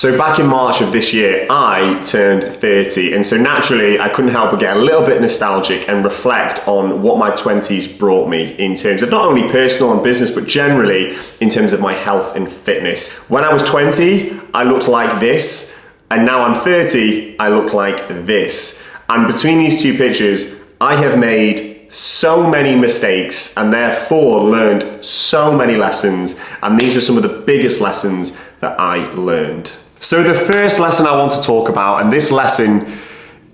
So back in March of this year, I turned 30, and so naturally I couldn't help but get a little bit nostalgic and reflect on what my 20s brought me in terms of not only personal and business, but generally in terms of my health and fitness. When I was 20, I looked like this, and now I'm 30, I look like this. And between these two pictures, I have made so many mistakes and therefore learned so many lessons, and these are some of the biggest lessons that I learned. So the first lesson I want to talk about, and this lesson,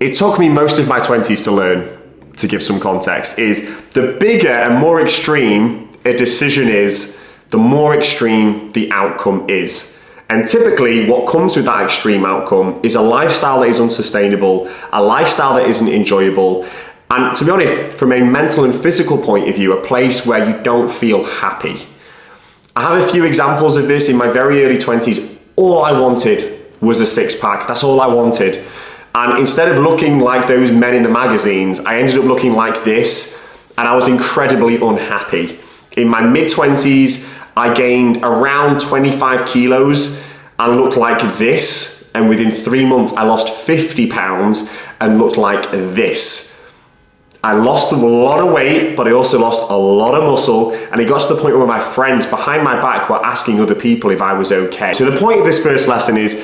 it took me most of my 20s to learn, to give some context, is the bigger and more extreme a decision is, the more extreme the outcome is. And typically what comes with that extreme outcome is a lifestyle that is unsustainable, a lifestyle that isn't enjoyable, and to be honest, from a mental and physical point of view, a place where you don't feel happy. I have a few examples of this in my very early 20s. All I wanted was a six-pack. That's all I wanted. And instead of looking like those men in the magazines, I ended up looking like this, and I was incredibly unhappy. In my mid-20s, I gained around 25 kilos and looked like this. And within 3 months, I lost 50 pounds and looked like this. I lost a lot of weight, but I also lost a lot of muscle, and it got to the point where my friends behind my back were asking other people if I was okay. So the point of this first lesson is,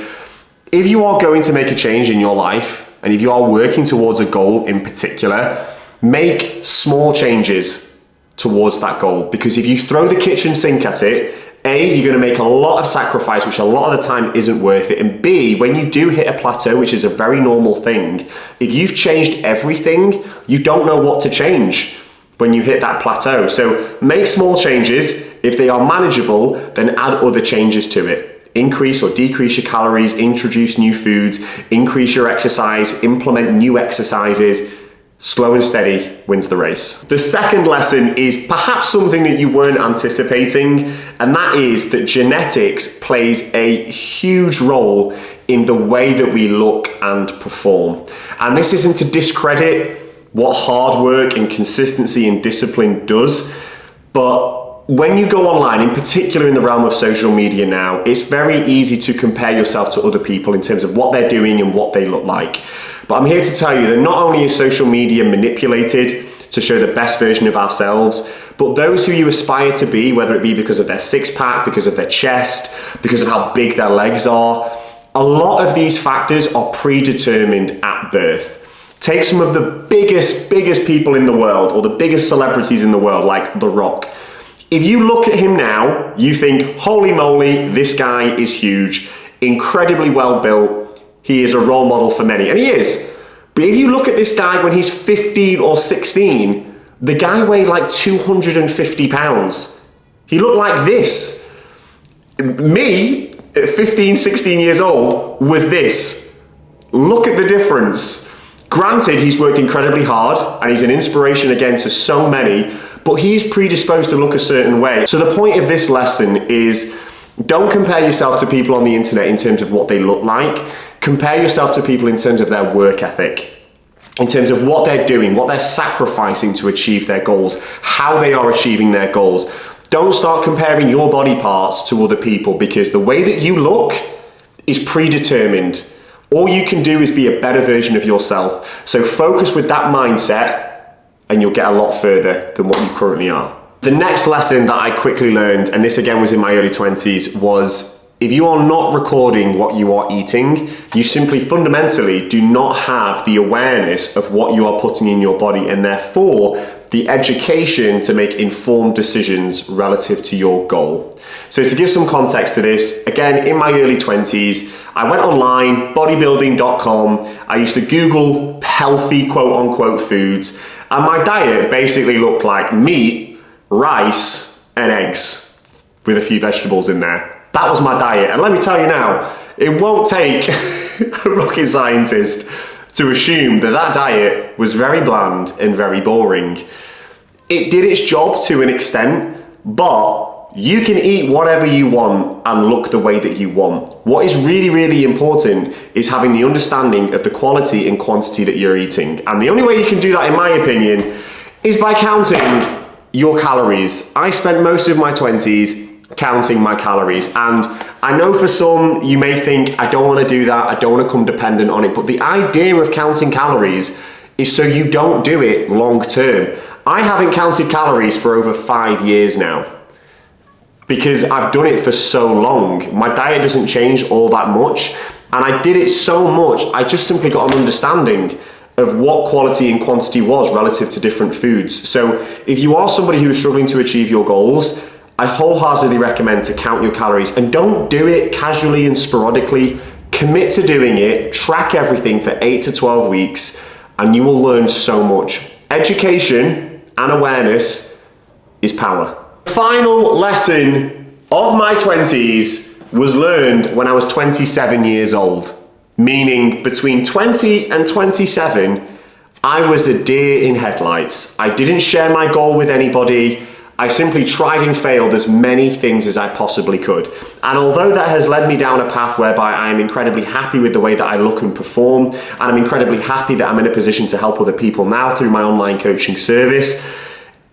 if you are going to make a change in your life, and if you are working towards a goal in particular, make small changes towards that goal. Because if you throw the kitchen sink at it, A, you're gonna make a lot of sacrifice, which a lot of the time isn't worth it. And B, when you do hit a plateau, which is a very normal thing, if you've changed everything, you don't know what to change when you hit that plateau. So make small changes. If they are manageable, then add other changes to it. Increase or decrease your calories, introduce new foods, increase your exercise, implement new exercises. Slow and steady wins the race. The second lesson is perhaps something that you weren't anticipating, and that is that genetics plays a huge role in the way that we look and perform. And this isn't to discredit what hard work and consistency and discipline does, but when you go online, in particular in the realm of social media now, it's very easy to compare yourself to other people in terms of what they're doing and what they look like. But I'm here to tell you that not only is social media manipulated to show the best version of ourselves, but those who you aspire to be, whether it be because of their six-pack, because of their chest, because of how big their legs are, a lot of these factors are predetermined at birth. Take some of the biggest people in the world, or the biggest celebrities in the world, like The Rock. If you look at him now, you think, holy moly, this guy is huge, incredibly well built. He is a role model for many, and he is. But if you look at this guy when he's 15 or 16, the guy weighed like 250 pounds. He looked like this. Me, at 15, 16 years old, was this. Look at the difference. Granted, he's worked incredibly hard, and he's an inspiration again to so many, but he's predisposed to look a certain way. So the point of this lesson is, don't compare yourself to people on the internet in terms of what they look like. Compare yourself to people in terms of their work ethic, in terms of what they're doing, what they're sacrificing to achieve their goals, how they are achieving their goals. Don't start comparing your body parts to other people, because the way that you look is predetermined. All you can do is be a better version of yourself. So focus with that mindset and you'll get a lot further than what you currently are. The next lesson that I quickly learned, and this again was in my early 20s, was if you are not recording what you are eating, you simply fundamentally do not have the awareness of what you are putting in your body, and therefore the education to make informed decisions relative to your goal. So to give some context to this, again, in my early 20s, I went online, bodybuilding.com, I used to Google healthy quote unquote foods, and my diet basically looked like meat, rice, and eggs with a few vegetables in there. That was my diet, and let me tell you now, it won't take a rocket scientist to assume that that diet was very bland and very boring. It did its job to an extent, but you can eat whatever you want and look the way that you want. What is really, really important is having the understanding of the quality and quantity that you're eating. And the only way you can do that, in my opinion, is by counting your calories. I spent most of my 20s counting my calories, and I know for some, you may think, I don't want to do that, I don't want to come dependent on it, but the idea of counting calories is so you don't do it long term. I haven't counted calories for over 5 years now because I've done it for so long. My diet doesn't change all that much, and I did it so much, I just simply got an understanding of what quality and quantity was relative to different foods. So if you are somebody who is struggling to achieve your goals, I wholeheartedly recommend to count your calories, and don't do it casually and sporadically. Commit to doing it, track everything for 8 to 12 weeks, and you will learn so much. Education and awareness is power. The final lesson of my 20s was learned when I was 27 years old, meaning between 20 and 27, I was a deer in headlights. I didn't share my goal with anybody. I simply tried and failed as many things as I possibly could. And although that has led me down a path whereby I am incredibly happy with the way that I look and perform, and I'm incredibly happy that I'm in a position to help other people now through my online coaching service,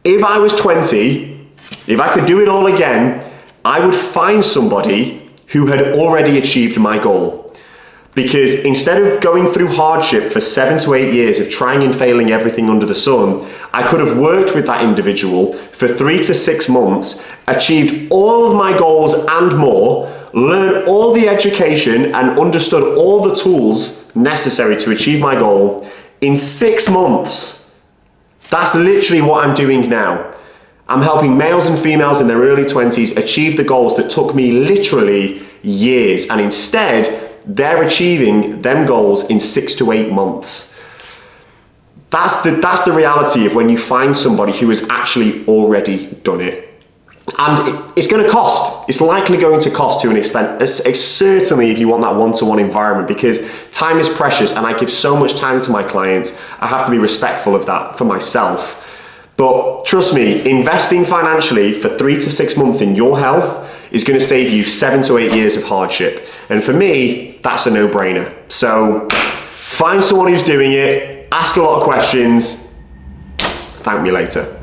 if I was 20, if I could do it all again, I would find somebody who had already achieved my goal. Because instead of going through hardship for 7 to 8 years of trying and failing everything under the sun, I could have worked with that individual for 3 to 6 months, achieved all of my goals and more, learned all the education and understood all the tools necessary to achieve my goal in 6 months. That's literally what I'm doing now. I'm helping males and females in their early 20s achieve the goals that took me literally years, and instead, they're achieving them goals in 6 to 8 months. That's the reality of when you find somebody who has actually already done it. And it's going to cost. It's likely going to cost to an extent, certainly if you want that one-to-one environment, because time is precious and I give so much time to my clients. I have to be respectful of that for myself. But trust me, investing financially for 3 to 6 months in your health is going to save you 7 to 8 years of hardship. And for me, that's a no-brainer. So find someone who's doing it, ask a lot of questions, thank me later.